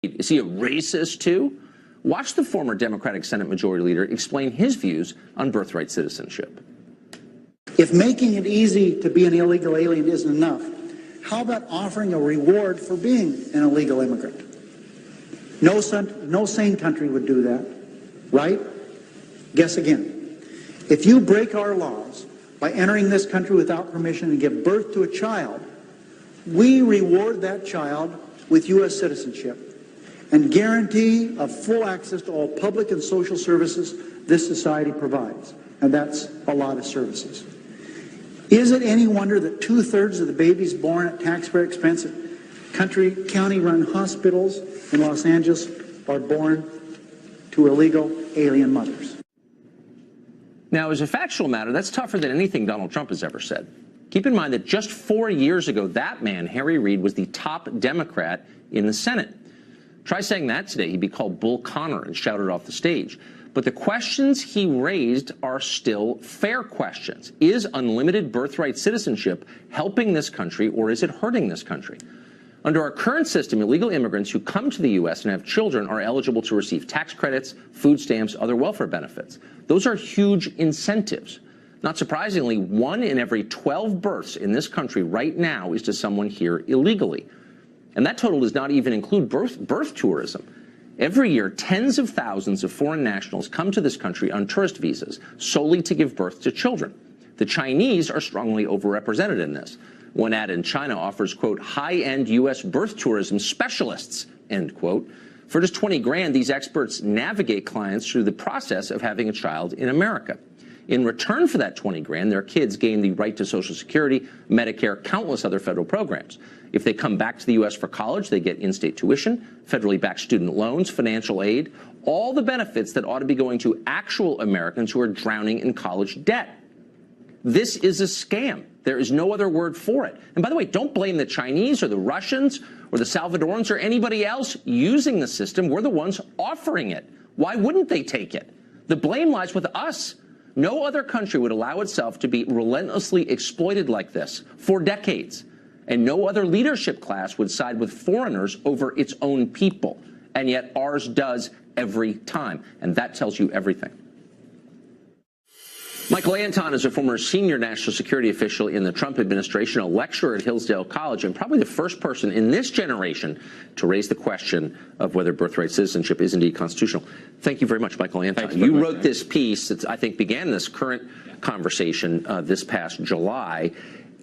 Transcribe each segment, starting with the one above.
Is he a racist too? Watch the former Democratic Senate Majority Leader explain his views on birthright citizenship. If making it easy to be an illegal alien isn't enough, how about offering a reward for being an illegal immigrant? No sane country would do that, right? Guess again. If you break our laws by entering this country without permission and give birth to a child, we reward that child with U.S. citizenship and guarantee of full access to all public and social services this society provides. And that's a lot of services. Is it any wonder that 2/3 of the babies born at taxpayer expense at county-run hospitals in Los Angeles are born to illegal alien mothers? Now, as a factual matter, that's tougher than anything Donald Trump has ever said. Keep in mind that just 4 years ago, that man, Harry Reid, was the top Democrat in the Senate. Try saying that today, he'd be called Bull Connor and shouted off the stage. But the questions he raised are still fair questions. Is unlimited birthright citizenship helping this country, or is it hurting this country? Under our current system, illegal immigrants who come to the U.S. and have children are eligible to receive tax credits, food stamps, other welfare benefits. Those are huge incentives. Not surprisingly, 1 in every 12 births in this country right now is to someone here illegally. And that total does not even include birth tourism. Every year, tens of thousands of foreign nationals come to this country on tourist visas solely to give birth to children. The Chinese are strongly overrepresented in this. One ad in China offers, quote, high-end U.S. birth tourism specialists, end quote. For just 20 grand, these experts navigate clients through the process of having a child in America. In return for that 20 grand, their kids gain the right to Social Security, Medicare, countless other federal programs. If they come back to the U.S. for college, they get in-state tuition, federally backed student loans, financial aid, all the benefits that ought to be going to actual Americans who are drowning in college debt. This is a scam. There is no other word for it. And by the way, don't blame the Chinese or the Russians or the Salvadorans or anybody else using the system. We're the ones offering it. Why wouldn't they take it? The blame lies with us. No other country would allow itself to be relentlessly exploited like this for decades. And no other leadership class would side with foreigners over its own people. And yet ours does every time. And that tells you everything. Michael Anton is a former senior national security official in the Trump administration, a lecturer at Hillsdale College, and probably the first person in this generation to raise the question of whether birthright citizenship is indeed constitutional. Thank you very much, Michael Anton. You wrote this piece that I think began this current conversation this past July.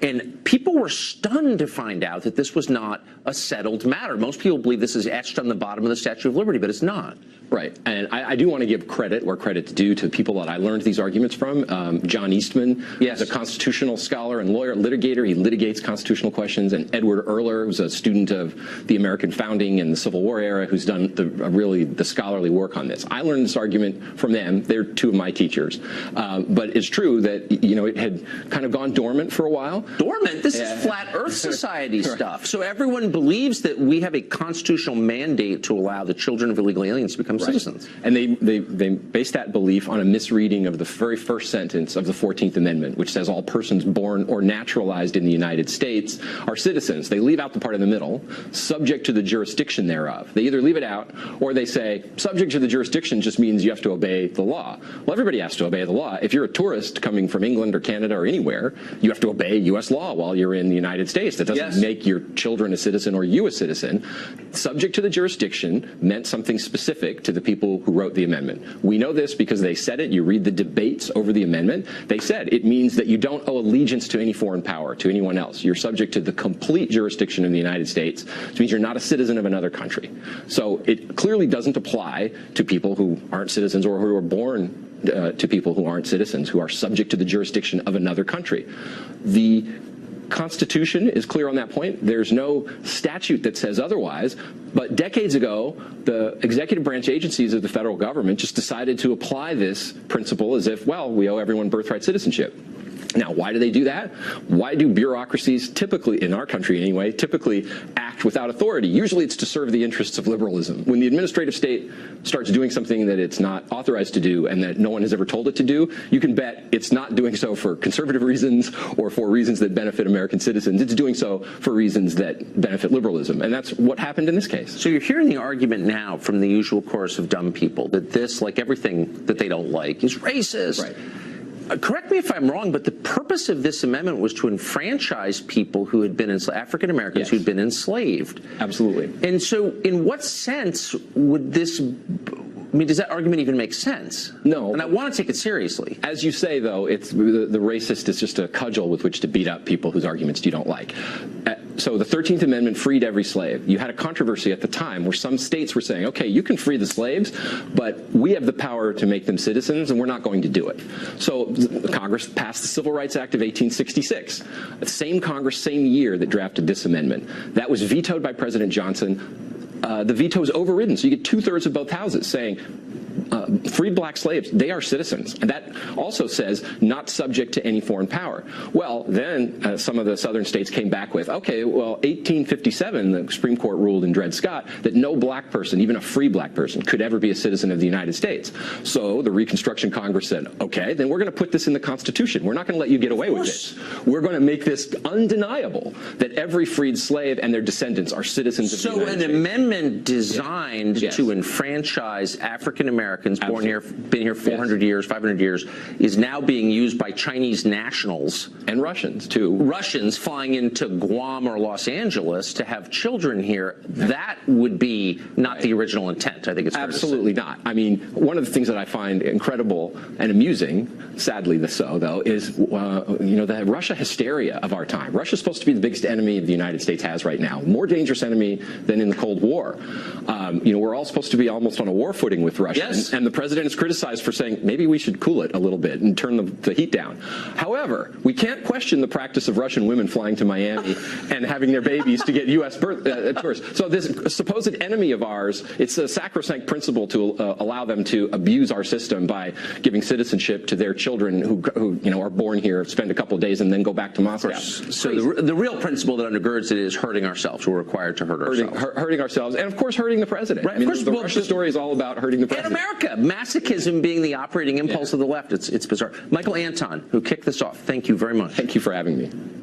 And people were stunned to find out that this was not a settled matter. Most people believe this is etched on the bottom of the Statue of Liberty, but it's not. Right. And I do want to give credit where credit's due to people that I learned these arguments from. John Eastman is a constitutional scholar and lawyer, litigator. He litigates constitutional questions. And Edward Erler, who's a student of the American founding and the Civil War era, who's done really the scholarly work on this. I learned this argument from them. They're two of my teachers. But it's true that, you know, it had kind of gone dormant for a while. Dormant? This is Flat Earth Society stuff. So everyone believes that we have a constitutional mandate to allow the children of illegal aliens to become citizens. And they base that belief on a misreading of the very first sentence of the 14th Amendment, which says all persons born or naturalized in the United States are citizens. They leave out the part in the middle, subject to the jurisdiction thereof. They either leave it out or they say subject to the jurisdiction just means you have to obey the law. Well, everybody has to obey the law. If you're a tourist coming from England or Canada or anywhere, you have to obey U.S. law while you're in the United States. That doesn't make your children a citizen or you a citizen. Subject to the jurisdiction meant something specific to the people who wrote the amendment. We know this because they said it. You read the debates over the amendment. They said it means that you don't owe allegiance to any foreign power, to anyone else. You're subject to the complete jurisdiction of the United States, which means you're not a citizen of another country. So it clearly doesn't apply to people who aren't citizens or who are born to people who aren't citizens, who are subject to the jurisdiction of another country. The Constitution is clear on that point. There's no statute that says otherwise. But decades ago, the executive branch agencies of the federal government just decided to apply this principle as if, well, we owe everyone birthright citizenship. Now, why do they do that? Why do bureaucracies typically, in our country anyway, typically act without authority? Usually it's to serve the interests of liberalism. When the administrative state starts doing something that it's not authorized to do and that no one has ever told it to do, you can bet it's not doing so for conservative reasons or for reasons that benefit American citizens. It's doing so for reasons that benefit liberalism. And that's what happened in this case. So you're hearing the argument now from the usual chorus of dumb people that this, like everything that they don't like, is racist. Right. Correct me if I'm wrong, but the purpose of this amendment was to enfranchise people who had been African Americans Yes. who'd been enslaved. Absolutely. And so, in what sense would this? I mean, does that argument even make sense? No. And I want to take it seriously. As you say, though, it's the racist is just a cudgel with which to beat up people whose arguments you don't like. So the 13th Amendment freed every slave. You had a controversy at the time where some states were saying, okay, you can free the slaves, but we have the power to make them citizens, and we're not going to do it. So Congress passed the Civil Rights Act of 1866, the same Congress, same year that drafted this amendment. That was vetoed by President Johnson. The veto is overridden, so you get 2/3 of both houses saying, freed black slaves, they are citizens. And that also says not subject to any foreign power. Well, then some of the southern states came back with, okay, well, 1857, the Supreme Court ruled in Dred Scott that no black person, even a free black person, could ever be a citizen of the United States. So the Reconstruction Congress said, okay, then we're going to put this in the Constitution. We're not going to let you get away with this. We're going to make this undeniable that every freed slave and their descendants are citizens of the United States. So an amendment designed Yes. to enfranchise African Americans born here, Absolutely. been here 400 years, 500 years, is now being used by Chinese nationals And Russians, too. Russians flying into Guam or Los Angeles to have children here. That would be not the original intent. I think it's fair to say. Absolutely not. I mean, one of the things that I find incredible and amusing, sadly so, though, is the Russia hysteria of our time. Russia's supposed to be the biggest enemy the United States has right now, more dangerous enemy than in the Cold War. We're all supposed to be almost on a war footing with Russia. Yes. And the president is criticized for saying maybe we should cool it a little bit and turn the heat down. However, we can't question the practice of Russian women flying to Miami and having their babies to get U.S. birth. So this supposed enemy of ours, it's a sacrosanct principle to allow them to abuse our system by giving citizenship to their children who are born here, spend a couple of days, and then go back to Moscow. So the real principle that undergirds it is hurting ourselves. We're required to hurt ourselves. Hurting ourselves, and of course hurting the president. Right, I mean, of course, the Russia story is all about hurting the president. In America, masochism being the operating impulse of the left. It's bizarre. Michael Anton, who kicked this off, thank you very much. Thank you for having me.